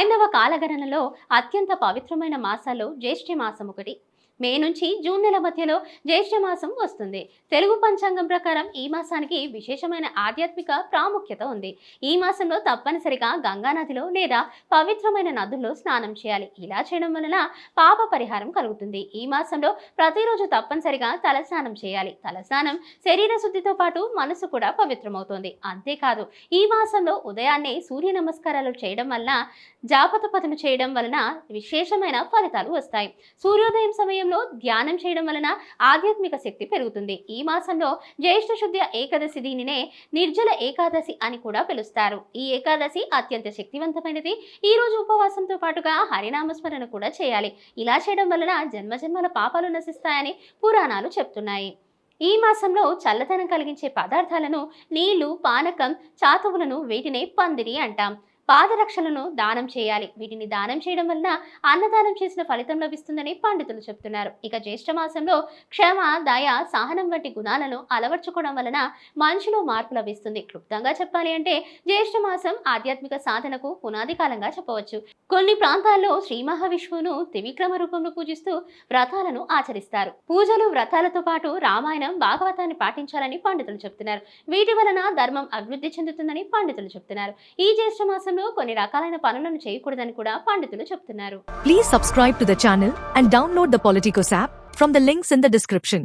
హైందవ కాలగణనలో అత్యంత పవిత్రమైన మాసాల్లో జ్యేష్ఠ మాసం ఒకటి. మే నుంచి జూన్ నెల మధ్యలో జ్యేష్ఠ మాసం వస్తుంది. తెలుగు పంచాంగం ప్రకారం ఈ మాసానికి విశేషమైన ఆధ్యాత్మిక ప్రాముఖ్యత ఉంది. ఈ మాసంలో తప్పనిసరిగా గంగా నదిలో లేదా పవిత్రమైన నదుల్లో స్నానం చేయాలి. ఇలా చేయడం వలన పాప పరిహారం కలుగుతుంది. ఈ మాసంలో ప్రతిరోజు తప్పనిసరిగా తలస్నానం చేయాలి. తలస్నానం శరీర శుద్ధితో పాటు మనసు కూడా పవిత్రమవుతుంది. అంతేకాదు ఈ మాసంలో ఉదయాన్నే సూర్య నమస్కారాలు చేయడం వలన, జాపతపతులు చేయడం వలన విశేషమైన ఫలితాలు వస్తాయి. సూర్యోదయం సమయంలో ధ్యానం చేయడం వలన ఆధ్యాత్మిక శక్తి పెరుగుతుంది. ఈ మాసంలో జ్యేష్ఠ శుద్ధ ఏకాదశి, దీనినే నిర్జల ఏకాదశి అని కూడా పిలుస్తారు. ఈ ఏకాదశి అత్యంత శక్తివంతమైనది. ఈ రోజు ఉపవాసంతో పాటుగా హరినామస్మరణ కూడా చేయాలి. ఇలా చేయడం వలన జన్మజన్మల పాపాలు నశిస్తాయని పురాణాలు చెప్తున్నాయి. ఈ మాసంలో చల్లదనం కలిగించే పదార్థాలను నీళ్లు, పానకం, చాతువులను, వీటినే పందిరి అంటాం. పాదరక్షలను దానం చేయాలి. వీటిని దానం చేయడం వలన అన్నదానం చేసిన ఫలితం లభిస్తుందని పండితులు చెప్తున్నారు. ఇక జ్యేష్ఠ మాసంలో క్షమ, దయ, సహనం వంటి గుణాలను అలవర్చుకోవడం వలన మనిషిలో మార్పు లభిస్తుంది. క్లుప్తంగా చెప్పాలి అంటే జ్యేష్ఠ మాసం ఆధ్యాత్మిక సాధనకు పునాది కాలంగా చెప్పవచ్చు. కొన్ని ప్రాంతాల్లో శ్రీ మహావిష్ణువును త్రివిక్రమ రూపంలో పూజిస్తూ వ్రతాలను ఆచరిస్తారు. పూజలు, వ్రతాలతో పాటు రామాయణం, భాగవతాన్ని పాటించాలని పండితులు చెప్తున్నారు. వీటి వలన ధర్మం అభివృద్ధి చెందుతుందని పండితులు చెప్తున్నారు. ఈ జ్యేష్ఠ మాసం కొన్ని రకాలైన పనులను చేయకూడదని కూడా పండితులు చెప్తున్నారు. Please subscribe to the channel and download the Politicos app from the links in the description.